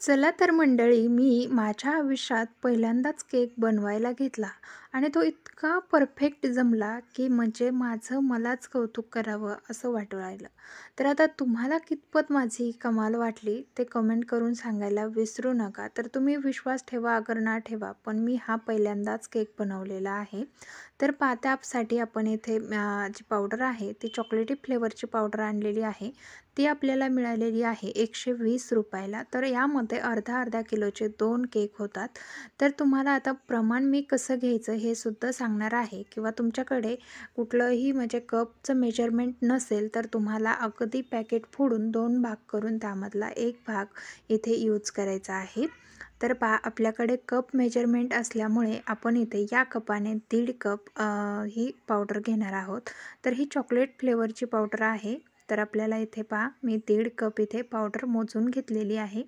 चला तर मंडळी, मी माझ्या आयुष्यात पहिल्यांदाच केक बनवायला घेतला आणि तो इतका परफेक्ट जमला, की म्हणजे माझं मलाच कौतुक करावं असं वाटू राहिलं. तर आता तुम्हाला कितपत माझी कमाल वाटली ते कमेंट करून सांगायला विसरू नका. तर तुम्ही विश्वास ठेवा अगर ना ठेवा, पण मी हा पहिल्यांदाच केक बनवलेला आहे. तर त्यासाठी आपण इथे जी पावडर आहे ती चॉकलेटी फ्लेवरची पावडर आणलेली आहे. ती आपल्याला मिळालेली आहे 120 रुपयाला. तर यामध्ये अर्धा-अर्धा किलोचे 2 केक होतात. तर तुम्हाला आता प्रमाण मी कसं घ्यायचं हे सुद्धा सांगणार आहे किंवा तुमच्याकडे कुठलंही म्हणजे कपचं मेजरमेंट नसेल, तर तुम्हाला अगदी पॅकेट फोडून 2 भाग करून त्यामधला 1 भाग इथे यूज करायचा आहे. तर आपल्याकडे कप मेजरमेंट असल्यामुळे आपण इथे या कपाने 1.5 कप ही पावडर घेणार आहोत. तर ही चॉकलेट फ्लेवरची पावडर आहे. तर आपल्याला इथे मी 1.5 कप इथे पावडर मोजून घेतलेली आहे.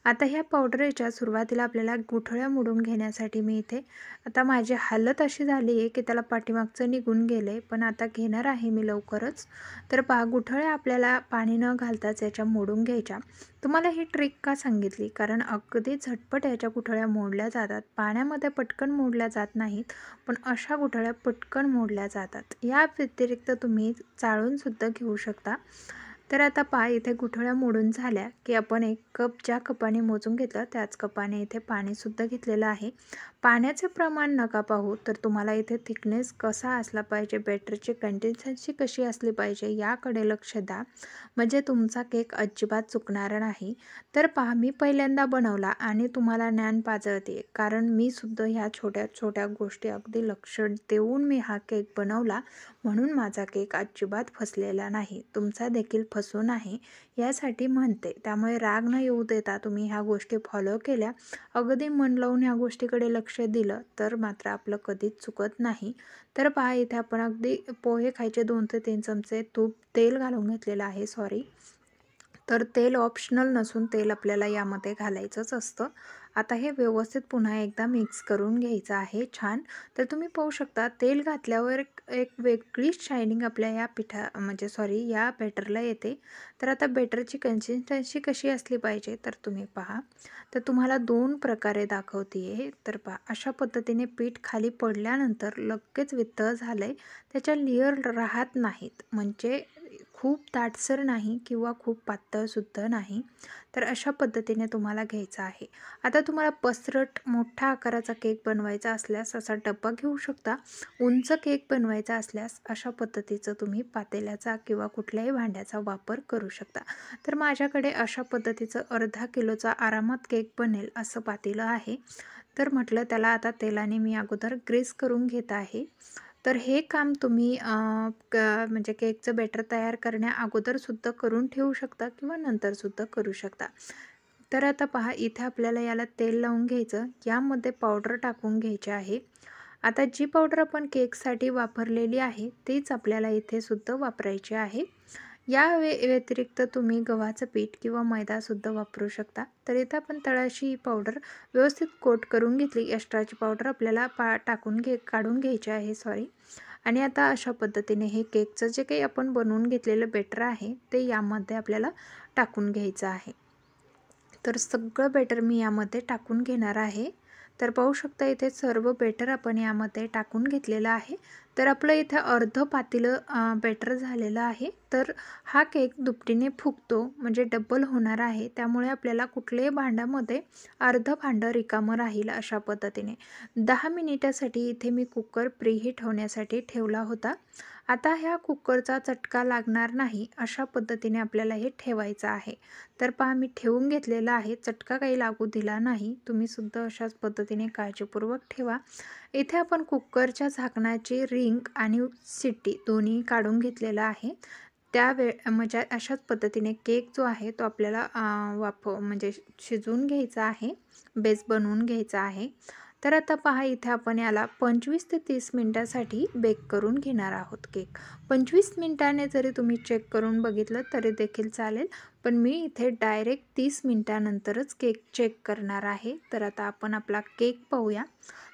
आता ह्या पावडरच्या सुरुवातीला आपल्याला गुठळ्या मोडून घेण्यासाठी मी इथे आता माझी हालत अशी झाली आहे की त्याला पाठीमागचं निघून गेले, पण आता घेणार आहे मी लवकरच. तर गुठळ्या आपल्याला पाणी न घालताच याच्या मोडून घ्यायच्या. तुम्हाला ही ट्रिक का सांगितली, कारण अगदी झटपट याच्या गुठळ्या मोडल्या जातात. पाण्यामध्ये पटकन मोडल्या जात नाहीत, पण अशा गुठळ्या पटकन मोडल्या जातात. या व्यतिरिक्त तुम्ही चाळूनसुद्धा घेऊ शकता. तर आता इथे गुठळ्या मोडून झाल्या की आपण 1 कप ज्या कपाने मोजून घेतलं त्याच कपाने इथे पाणीसुद्धा घेतलेलं आहे. पाण्याचे प्रमाण नका पाहू, तर तुम्हाला इथे थिकनेस कसा असला पाहिजे, बॅटरची कन्सिस्टन्सी कशी असली पाहिजे याकडे लक्ष द्या, म्हणजे तुमचा केक अजिबात चुकणार नाही. तर मी पहिल्यांदा बनवला आणि तुम्हाला ज्ञान पाजळते, कारण मी सुद्धा ह्या छोट्या छोट्या गोष्टी अगदी लक्ष देऊन मी हा केक बनवला, म्हणून माझा केक अजिबात फसलेला नाही. तुमचा देखील फसू नाही यासाठी म्हणते. त्यामुळे राग न येऊ देता तुम्ही ह्या गोष्टी फॉलो केल्या, अगदी मन लावून ह्या गोष्टीकडे लक्ष दिलं, तर मात्र आपलं कधीच चुकत नाही. तर इथे आपण अगदी पोहे खायचे 2 ते 3 चमचे तेल घालून घेतलेलं आहे. तर तेल ऑप्शनल नसून तेल आपल्याला यामध्ये घालायचंच असतं. आता हे व्यवस्थित पुन्हा एकदा मिक्स करून घ्यायचं आहे छान. तर तुम्ही पाहू शकता तेल घातल्यावर एक वेगळीच शायनिंग आपल्या या या बॅटरला येते. तर आता बॅटरची कन्सिस्टन्सी कशी असली पाहिजे तर तुम्ही पहा. तर तुम्हाला 2 प्रकारे दाखवते तर अशा पद्धतीने पीठ खाली पडल्यानंतर लगेच वितळ झालंय. त्याच्या लेयर राहत नाहीत, म्हणजे खूप दाटसर नाही किंवा खूप पातळसुद्धा नाही. तर अशा पद्धतीने तुम्हाला घ्यायचं आहे. आता तुम्हाला पसरट मोठ्या आकाराचा केक बनवायचा असल्यास असा डब्बा घेऊ शकता. उंच केक बनवायचा असल्यास अशा पद्धतीचं तुम्ही पातेल्याचा किंवा कुठल्याही भांड्याचा वापर करू शकता. तर माझ्याकडे अशा पद्धतीचं अर्धा किलोचा आरामात केक बनेल असं पातेलं आहे. तर म्हटलं त्याला आता तेलाने मी अगोदर ग्रीस करून घेत आहे. तर हे काम तुम्ही म्हणजे केकचं बॅटर तयार करण्या अगोदरसुद्धा करून ठेवू शकता किंवा नंतरसुद्धा करू शकता. तर आता पहा, इथे आपल्याला याला तेल लावून घ्यायचं. यामध्ये पावडर टाकून घ्यायची आहे. आता जी पावडर आपण केकसाठी वापरलेली आहे तीच आपल्याला इथे सुद्धा वापरायची आहे. या व्यतिरिक्त तुम्ही गव्हाचं पीठ किंवा मैदासुद्धा वापरू शकता. तर इथं आपण तळाशी ही पावडर व्यवस्थित कोट करून घेतली. एक्स्ट्राची पावडर आपल्याला काढून घ्यायची आहे. आणि आता अशा पद्धतीने हे केकचं जे काही आपण बनवून घेतलेलं बॅटर आहे ते यामध्ये आपल्याला टाकून घ्यायचं आहे. तर सगळं बॅटर मी यामध्ये टाकून घेणार आहे. तर पाहू शकता इथे सर्व बॅटर आपण यामध्ये टाकून घेतलेलं आहे. तर आपलं इथे अर्ध पातेलं बॅटर झालेलं आहे. तर हा केक दुपटीने फुगतो, म्हणजे डबल होणार आहे. त्यामुळे आपल्याला कुठल्याही भांड्यामध्ये अर्ध भांडं रिकामं राहील अशा पद्धतीने. 10 मिनिटासाठी इथे मी कुकर प्रीहीट होण्यासाठी ठेवला होता. आता ह्या कुकरचा चटका लागणार नाही अशा पद्धतीने आपल्याला हे ठेवायचं आहे. तर मी ठेवून घेतलेला आहे. चटका काही लागू दिला नाही. तुम्ही सुद्धा अशाच पद्धतीने काळजीपूर्वक ठेवा. इथे आपण कुकरच्या झाकणाची रिंग आणि शिट्टी दोन्ही काढून घेतलेलं आहे. म्हणजे अशाच पद्धतीने केक जो आहे तो आपल्याला म्हणजे शिजवून घ्यायचा आहे, बेस बनवून घ्यायचा आहे. तर आता पहा, इथे आपण याला 25 ते 30 मिनिटासाठी बेक करून घेणार आहोत केक. 25 मिनिटाने जरी तुम्ही चेक करून बघितलं तरी देखील चालेल, पण मी इथे डायरेक्ट 30 मिनिटानंतरच केक चेक करणार आहे. तर आता आपण आपला केक पाहूया.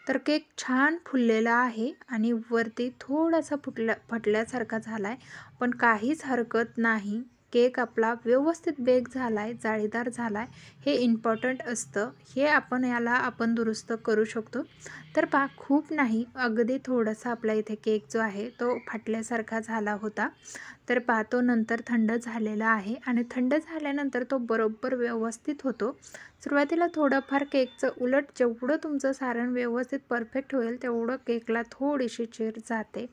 तर केक छान फुललेला आहे आणि वरती थोडासा फुटल्यासारखा झाला आहे, पण काहीच हरकत नाही. केक आपला व्यवस्थित बेक झाला आहे, जाळीदार झाला आहे, हे इम्पॉर्टंट असतं. हे आपण दुरुस्त करू शकतो. तर पहा, खूप नाही, अगदी थोडासा आपला इथे केक जो आहे तो फाटल्यासारखा झाला होता. तर पहा, तो नंतर थंड झालेला आहे आणि थंड झाल्यानंतर तो बरोबर व्यवस्थित होतो. सुरुवातीला थोडंफार केकचं उलट जेवढं तुमचं सारण व्यवस्थित परफेक्ट होईल तेवढं केकला थोडीशी चिर जाते.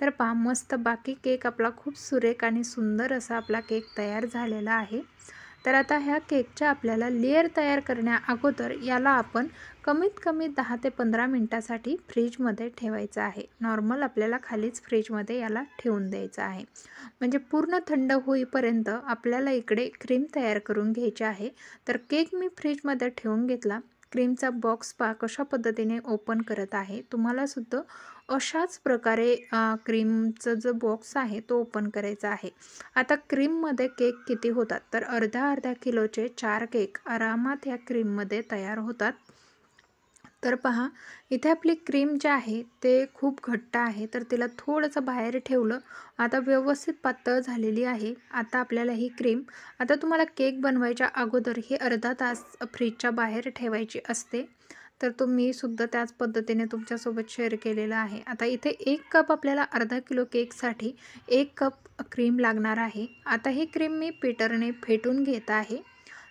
तर पहा, मस्त बाकी केक आपला खूप सुरेख आणि सुंदर असा आपला केक तयार झालेला आहे. तर आता ह्या केकच्या आपल्याला लेयर तयार करण्या अगोदर याला आपण कमीत कमी 10 ते 15 मिनटासाठी फ्रीजमध्ये ठेवायचं आहे. नॉर्मल आपल्याला खालीच फ्रीजमध्ये याला ठेवून द्यायचं आहे. म्हणजे पूर्ण थंड होईपर्यंत आपल्याला इकडे क्रीम तयार करून घ्यायची आहे. तर केक मी फ्रीजमध्ये ठेवून घेतला. क्रीमचा बॉक्स पहा कशा पद्धतीने ओपन करत आहे. तुम्हाला सुद्धा अशाच प्रकारे क्रीमचं जो बॉक्स आहे तो ओपन करायचा आहे. आता क्रीममध्ये केक किती होतात, तर अर्धा किलोचे 4 केक आरामात ह्या क्रीममध्ये तयार होतात. तर पहा, इथे आपली क्रीम जी आहे ते खूप घट्ट आहे, तर तिला थोडंसं बाहेर ठेवलं. आता व्यवस्थित पातळ झालेली आहे. आता आपल्याला ही क्रीम, आता तुम्हाला केक बनवायच्या अगोदर ही अर्धा तास फ्रीजच्या बाहेर ठेवायची असते. तर तो मी सुद्धा त्याच पद्धतीने तुमच्यासोबत शेअर केलेला आहे. आता इथे 1 कप आपल्याला अर्धा किलो केकसाठी 1 कप क्रीम लागणार आहे. आता ही क्रीम मी बीटरने फेटून घेत आहे.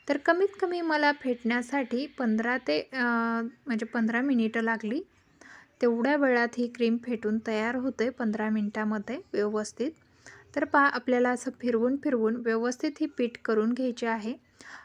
तर कमीत कमी मला फेटण्यासाठी 15 मिनिटं लागली. तेवढ्या वेळात ही क्रीम फेटून तयार होते 15 मिनिटामध्ये व्यवस्थित. तर पहा, आपल्याला असं फिरवून फिरवून व्यवस्थित ही पीठ करून घ्यायची आहे.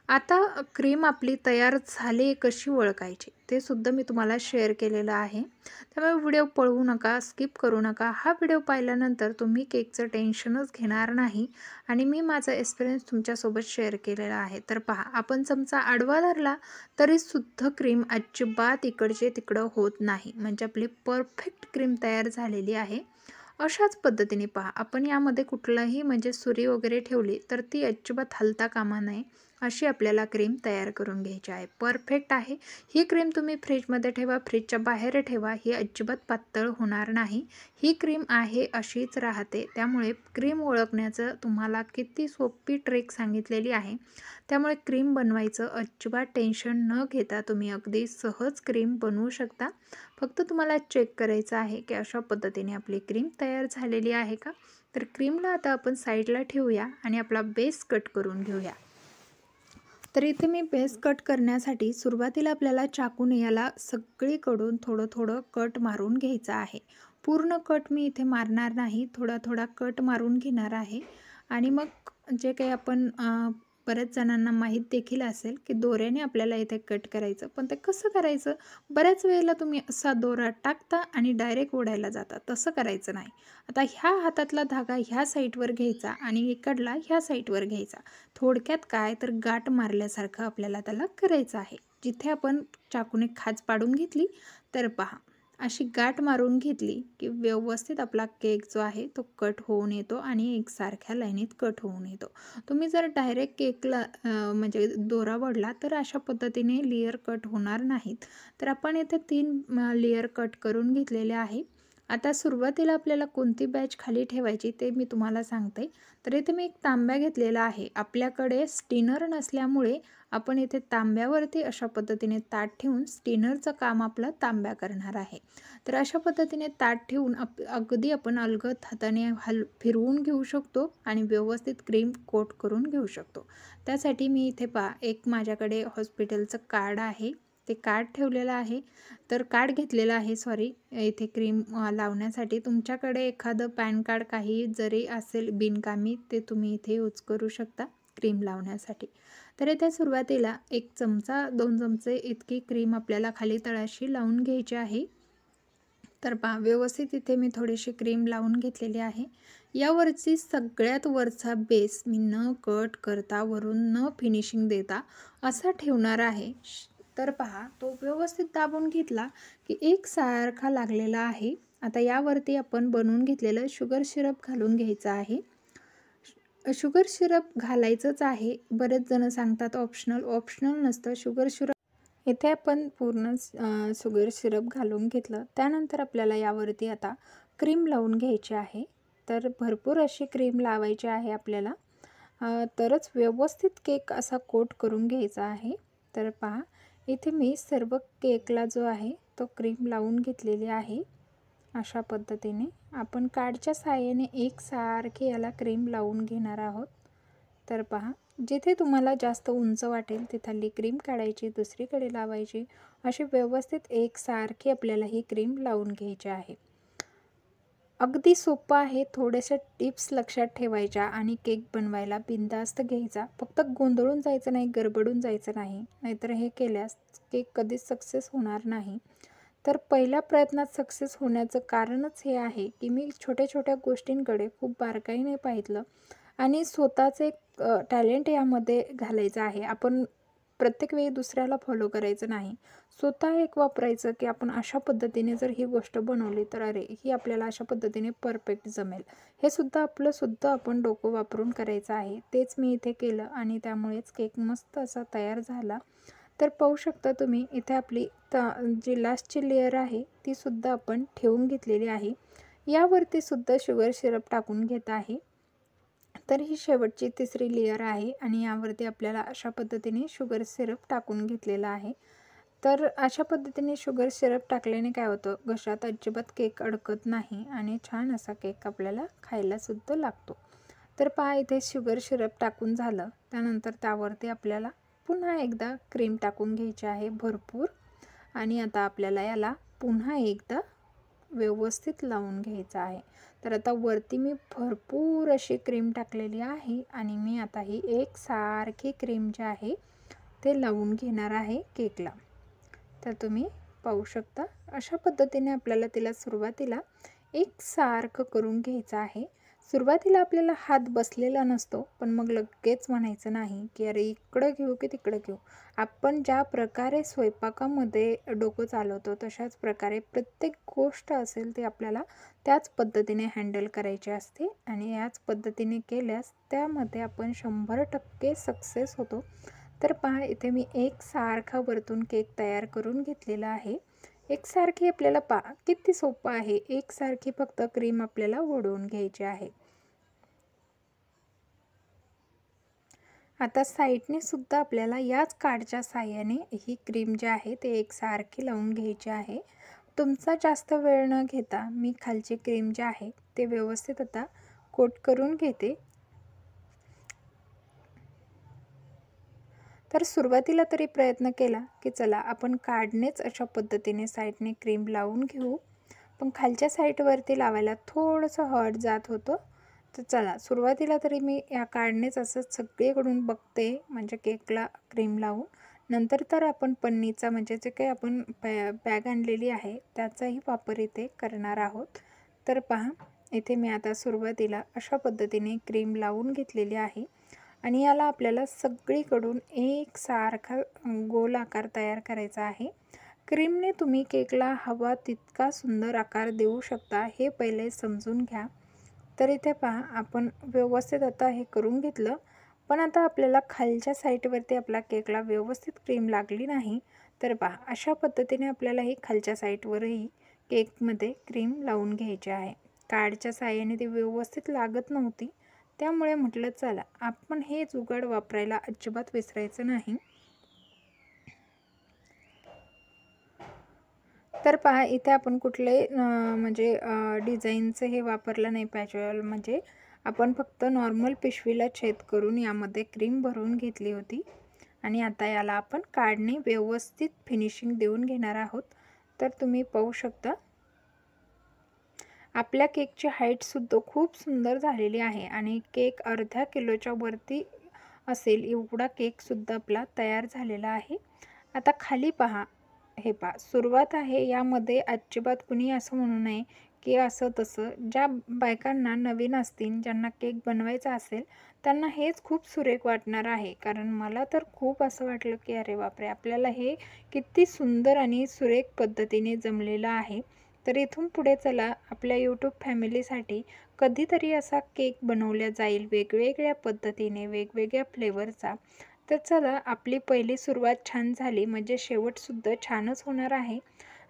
आता क्रीम आपली तयार झाली कशी ओळखायची ते सुद्धा मी तुम्हाला शेअर केलेलं आहे. त्यामुळे व्हिडिओ पळवू नका, स्किप करू नका. हा व्हिडिओ पाहिल्यानंतर तुम्ही केकचं टेन्शनच घेणार नाही आणि मी माझा एक्सपिरियन्स तुमच्यासोबत शेअर केलेला आहे. तर पहा, आपण चमचा आडवा धरला तरीसुद्धा क्रीम अजिबात इकडचे तिकडं होत नाही. म्हणजे आपली परफेक्ट क्रीम तयार झालेली आहे. अशाच पद्धतीने पहा, आपण यामध्ये कुठलाही म्हणजे सुरी वगैरे ठेवली तर ती अजिबात हलता कामा नये. अशी आपल्याला क्रीम तयार करून घ्यायची आहे. परफेक्ट आहे ही क्रीम. तुम्ही फ्रीजमध्ये ठेवा, फ्रीजच्या बाहेर ठेवा, ही अजिबात पातळ होणार नाही. ही क्रीम आहे अशीच राहते. त्यामुळे क्रीम ओळखण्याचं तुम्हाला किती सोपी ट्रिक सांगितलेली आहे. त्यामुळे क्रीम बनवायचं अजिबात टेन्शन न घेता तुम्ही अगदी सहज क्रीम बनवू शकता. फक्त तुम्हाला चेक करायचं आहे की अशा पद्धतीने आपली क्रीम तयार झालेली आहे का. तर क्रीमला आता आपण साईडला ठेवूया आणि आपला बेस कट करून घेऊया. तर इथे मी बेस कट करण्यासाठी सुरुवातीला आपल्याला चाकूने याला सगळीकडून थोडं थोडं कट मारून घ्यायचं आहे. पूर्ण कट मी इथे मारणार नाही, थोडा थोडा कट मारून घेणार आहे. आणि मग जे काही आपण बऱ्याच जणांना माहीत देखील असेल की दोऱ्याने आपल्याला इथे कट करायचं, पण ते कसं करायचं, बऱ्याच वेळेला तुम्ही असा दोरा टाकता आणि डायरेक्ट ओढायला जाता. तसं करायचं नाही. आता ह्या हातातला धागा ह्या साईडवर घ्यायचा आणि इकडला ह्या साईडवर घ्यायचा. थोडक्यात काय, तर गाठ मारल्यासारखं आपल्याला त्याला करायचं आहे. जिथे आपण चाकूने खाच पाडून घेतली तर पहा, अशी गाठ मारून घेतली की व्यवस्थित आपला केक जो आहे तो कट होऊन येतो आणि एकसारख्या लाईनीत कट होऊन येतो. तुम्ही जर डायरेक्ट केकला म्हणजे दोरा वडला तर अशा पद्धतीने लेयर कट होणार नाहीत. तर आपण इथे 3 लेयर कट करून घेतलेले आहे. आता सुरुवातीला आपल्याला कोणती बॅच खाली ठेवायची ते मी तुम्हाला सांगते. तर इथे मी एक तांब्या घेतलेला आहे. आपल्याकडे स्टिनर नसल्यामुळे आपण इथे तांब्यावरती अशा पद्धतीने ताट ठेवून स्टिनरचं काम आपलं तांब्या करणार आहे. तर अशा पद्धतीने ताट ठेवून अगदी आपण अलगद हाताने फिरवून घेऊ शकतो आणि व्यवस्थित क्रीम कोट करून घेऊ शकतो. त्यासाठी मी इथे एक माझ्याकडे हॉस्पिटलचं कार्ड आहे, ते कार्ड ठेवलेलं आहे. तर कार्ड घेतलेलं आहे, सॉरी, इथे क्रीम लावण्यासाठी. तुमच्याकडे एखादं पॅन कार्ड काही जरी असेल बिनकामी, ते तुम्ही इथे यूज करू शकता क्रीम लावण्यासाठी. तर इथे सुरुवातीला 1 चमचा 2 चमचे इतकी क्रीम आपल्याला खाली तळाशी लावून घ्यायची आहे. तर पहा, व्यवस्थित इथे मी थोडीशी क्रीम लावून घेतलेली आहे. यावरची सगळ्यात वरचा बेस मी न कट करता, वरून न फिनिशिंग देता असा ठेवणार आहे. तर पहा, तो व्यवस्थित दाबून घेतला की एकसारखा लागलेला आहे. आता यावरती आपण बनवून घेतलेलं शुगर सिरप घालून घ्यायचं आहे. शुगर सिरप घालायचंच आहे. बरेच जण सांगतात ऑप्शनल नसतं शुगर सिरप. इथे आपण पूर्ण शुगर सिरप घालून घेतलं. त्यानंतर आपल्याला यावरती आता क्रीम लावून घ्यायची आहे. तर भरपूर अशी क्रीम लावायची आहे आपल्याला. तरच व्यवस्थित केक असा कोट करून घ्यायचा आहे. तर पहा, इथे मी सर्व केकला जो आहे तो क्रीम लावून घेतलेली आहे. अशा पद्धतीने आपण कार्डच्या साहाय्याने एकसारखे याला क्रीम लावून घेणार आहोत. तर पहा, जिथे तुम्हाला जास्त उंच वाटेल तिथली क्रीम काढायची, दुसरीकडे लावायची, अशी व्यवस्थित एकसारखी आपल्याला ही क्रीम लावून घ्यायची आहे. अगदी सोपं आहे. थोड्याशा टिप्स लक्षात ठेवायच्या आणि केक बनवायला बिनधास्त घ्यायचा. फक्त गोंधळून जायचं नाही, गडबडून जायचं नाही, नाहीतर हे केल्यास केक कधीच सक्सेस होणार नाही. तर पहिल्या प्रयत्नात सक्सेस होण्याचं कारणच हे आहे की मी छोट्या छोट्या गोष्टींकडे खूप बारकाईने पाहिलं आणि स्वतःचं एक टॅलेंट यामध्ये घालायचं आहे. आपण प्रत्येक वेळी दुसऱ्याला फॉलो करायचं नाही, स्वतः एक वापरायचं की आपण अशा पद्धतीने जर ही गोष्ट बनवली तर अरे ही आपल्याला अशा पद्धतीने परफेक्ट जमेल. हे सुद्धा आपण डोकं वापरून करायचं आहे. तेच मी इथे केलं आणि त्यामुळेच केक मस्त असा तयार झाला. तर पाहू शकता तुम्ही इथे आपली जी लास्टची लेअर आहे ती सुद्धा आपण ठेवून घेतलेली आहे. यावरती सुद्धा शुगर सिरप टाकून घेत आहे. तर ही शेवटची तिसरी लेअर आहे आणि यावरती आपल्याला अशा पद्धतीने शुगर सिरप टाकून घेतलेला आहे. तर अशा पद्धतीने शुगर सिरप टाकल्याने काय होतं, घशात अजिबात केक अडकत नाही आणि छान असा केक आपल्याला खायला सुद्धा लागतो. तर पहा, इथे शुगर सिरप टाकून झालं. त्यानंतर त्यावरती आपल्याला पुन्हा एकदा क्रीम टाकून घ्यायची आहे भरपूर आणि आता आपल्याला याला पुन्हा एकदा व्यवस्थित लावून घ्यायचं आहे. तर आता वरती मी भरपूर अशी क्रीम टाकलेली आहे आणि मी आता ही एकसारखी क्रीम जी आहे ते लावून घेणार आहे केकला. तर तुम्ही पाहू शकता अशा पद्धतीने आपल्याला तिला सुरुवातीला एकसारखं करून घ्यायचं आहे. सुरुवातीला आपल्याला हात बसलेला नसतो, पण मग लगेच म्हणायचं नाही की अरे इकडं घेऊ की तिकडं घेऊ. आपण ज्या प्रकारे स्वयंपाकामध्ये डोकं चालवतो तशाच प्रकारे प्रत्येक गोष्ट असेल ती आपल्याला त्याच पद्धतीने हँडल करायची असते आणि याच पद्धतीने केल्यास त्यामध्ये आपण 100% सक्सेस होतो. तर पहा, इथे मी एकसारखा वरतून केक तयार करून घेतलेला आहे. एकसारखी आपल्याला पहा किती सोपं आहे. एकसारखी फक्त क्रीम आपल्याला ओढवून घ्यायची आहे. आता साईडने सुद्धा आपल्याला याच कार्डच्या साहाय्याने ही क्रीम जी आहे ते एकसारखी लावून घ्यायची आहे. तुमचा जास्त वेळ न घेता मी खालची क्रीम जी आहे ते व्यवस्थित आता कोट करून घेते. तर सुरुवातीला तरी प्रयत्न केला की चला आपण कार्डनेच अशा पद्धतीने साईडने क्रीम लावून घेऊ, पण खालच्या साईडवरती लावायला थोडंसं हॉट जात होतं. तर चला सुरुवातीला तरी मी या कार्डनेच असं सगळीकडून बघते म्हणजे केकला क्रीम लावून. नंतर तर आपण पन्नीचा म्हणजे जे काही आपण बॅग आणलेली आहे त्याचाही वापर इथे करणार आहोत. तर पहा, इथे मी आता सुरुवातीला अशा पद्धतीने क्रीम लावून घेतलेली आहे आणि याला आपल्याला सगळीकडून एकसारखा गोल आकार तयार करायचा आहे. क्रीमने तुम्ही केकला हवा तितका सुंदर आकार देऊ शकता, हे पहिले समजून घ्या. तर इथे पहा, आपण व्यवस्थित आता हे करून घेतलं, पण आता आपल्याला खालच्या साईडवरती आपला केकला व्यवस्थित क्रीम लागली नाही. तर पहा, अशा पद्धतीने आपल्याला ही खालच्या साईडवरही केकमध्ये क्रीम लावून घ्यायची आहे. कार्डच्या साहाय्याने ती व्यवस्थित लागत नव्हती, त्यामुळे म्हटलं चला आपण हे जुगाड वापरायला अजिबात विसरायचं नाही. तर पहा, इथे आपण कुठले म्हणजे डिझाईनचं हे वापरलं नाही पाहिजे. म्हणजे आपण फक्त नॉर्मल पिशवीला छेद करून यामध्ये क्रीम भरून घेतली होती आणि आता याला आपण कार्डने व्यवस्थित फिनिशिंग देऊन घेणार आहोत. तर तुम्ही पाहू शकता आपल्या केकची हाईटसुद्धा खूप सुंदर झालेली आहे आणि केक अर्ध्या किलोच्या वरती असेल एवढा केकसुद्धा आपला तयार झालेला आहे. आता खाली पहा, हे पहा सुरुवात आहे. यामध्ये अजिबात कुणी असं म्हणू नये की असं तसं. ज्या बायकांना नवीन असतील, ज्यांना केक बनवायचा असेल, त्यांना हेच खूप सुरेख वाटणार आहे. कारण मला तर खूप असं वाटलं की अरे बापरे, आपल्याला हे किती सुंदर आणि सुरेख पद्धतीने जमलेलं आहे. तर इथून पुढे चला आपल्या यूट्यूब फॅमिलीसाठी कधीतरी असा केक बनवला जाईल वेगवेगळ्या पद्धतीने, वेगवेगळ्या फ्लेवरचा. तर चला आपली पहिली सुरुवात छान झाली म्हणजे शेवटसुद्धा छानच होणार आहे.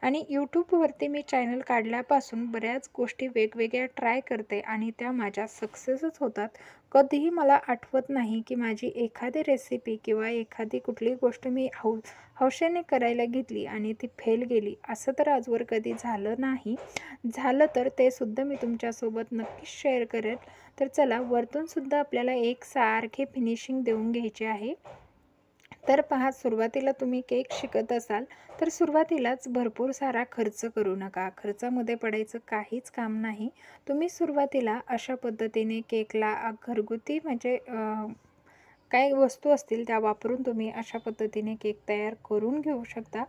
आणि यूट्यूबवरती मी चॅनल काढल्यापासून बऱ्याच गोष्टी वेगवेगळ्या ट्राय करते आणि त्या माझ्या सक्सेसच होतात. कधीही मला आठवत नाही की माझी एखादी रेसिपी किंवा एखादी कुठली गोष्ट मी हौशेने करायला घेतली आणि ती फेल गेली, असं तर आजवर कधी झालं नाही. झालं तर ते सुद्धा मी तुमच्यासोबत नक्कीच शेअर करेन. तर चला, वरतूनसुद्धा आपल्याला एकसारखे फिनिशिंग देऊन घ्यायचे आहे. तर पहा, सुरुवातीला तुम्ही केक शिकत असाल तर सुरुवातीलाच भरपूर सारा खर्च करू नका. खर्चामध्ये पडायचं काहीच काम नाही. तुम्ही सुरुवातीला अशा पद्धतीने केकला घरगुती म्हणजे काही वस्तू असतील त्या वापरून तुम्ही अशा पद्धतीने केक तयार करून घेऊ शकता.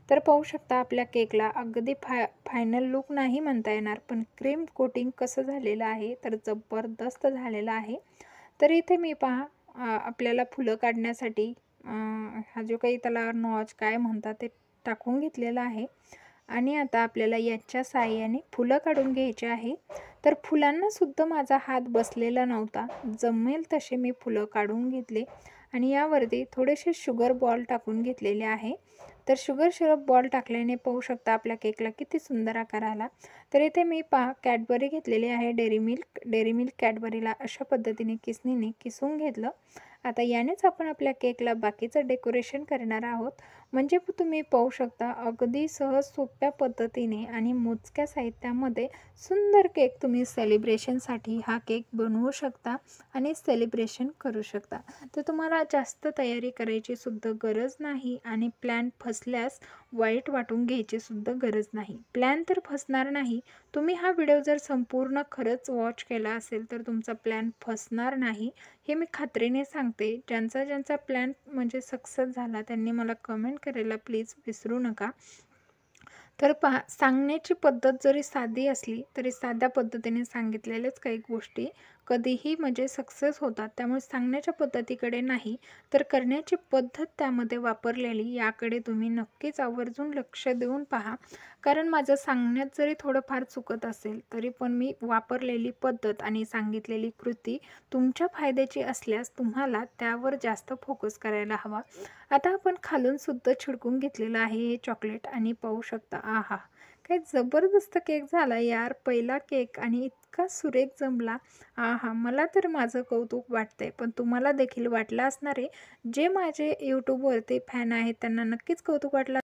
तर पाहू शकता, आपल्या केकला अगदी फायनल लूक नाही म्हणता येणार, पण क्रीम कोटिंग कसं झालेलं आहे तर जबरदस्त झालेलं आहे. तर इथे मी पहा, आपल्याला फुलं काढण्यासाठी हा जो काही त्याला नॉच काय म्हणतात ते टाकून घेतलेला आहे. आणि आता आपल्याला याच्या साहाय्याने फुलं काढून घ्यायची आहे. तर फुलांनासुद्धा माझा हात बसलेला नव्हता. जमेल तसे मी फुलं काढून घेतले आणि यावरती थोडेसे शुगर बॉल टाकून घेतलेले आहे. तर शुगर सिरप बॉल टाकल्याने पाहू शकता आपल्या केकला किती सुंदर आकार आला. तर इथे मी पहा कॅडबरी घेतलेली आहे, डेअरी मिल्क कॅडबरीला अशा पद्धतीने किसणीने किसून घेतलं. आता यानेच आपण आपल्या केकला बाकीचं डेकोरेशन करणार आहोत. म्हणजे तुम्ही पाहू शकता, अगदी सहज सोप्या पद्धतीने आणि मोजक्या साहित्यामध्ये सुंदर केक तुम्ही सेलिब्रेशनसाठी हा केक बनवू शकता आणि सेलिब्रेशन करू शकता. तर तुम्हाला जास्त तयारी करायची सुद्धा गरज नाही आणि प्लॅन फसल्यास वाईट वाटून घ्यायची सुद्धा गरज नाही. प्लॅन तर फसणार नाही. तुम्ही हा व्हिडिओ जर संपूर्ण खरंच वॉच केला असेल तर तुमचा प्लॅन फसणार नाही, हे मी खात्रीने सांगते. ज्यांचा प्लॅन म्हणजे सक्सेस झाला त्यांनी मला कमेंट करायला प्लीज विसरू नका. तर पहा, सांगण्याची पद्धत जरी साधी असली तरी साध्या पद्धतीने सांगितलेल्याच काही गोष्टी कधीही म्हणजे सक्सेस होतात. त्यामुळे सांगण्याच्या पद्धतीकडे नाही तर करण्याची पद्धत त्यामध्ये वापरलेली याकडे तुम्ही नक्कीच आवर्जून लक्ष देऊन पहा. कारण माझं सांगण्यात जरी थोडंफार चुकत असेल तरी पण मी वापरलेली पद्धत आणि सांगितलेली कृती तुमच्या फायद्याची असल्यास तुम्हाला त्यावर जास्त फोकस करायला हवा. आता आपण खालून सुद्धा छिडकून घेतलेलं आहे हे चॉकलेट आणि पाहू शकता, आहा, काय जबरदस्त केक झाला यार. पहिला केक आणि इतका सुरेख जमला. आहा, मला तर माझं कौतुक वाटतंय, पण तुम्हाला देखील वाटलं असणार आहे. जे माझे यूट्यूबवरती फॅन आहेत त्यांना नक्कीच कौतुक वाटलं.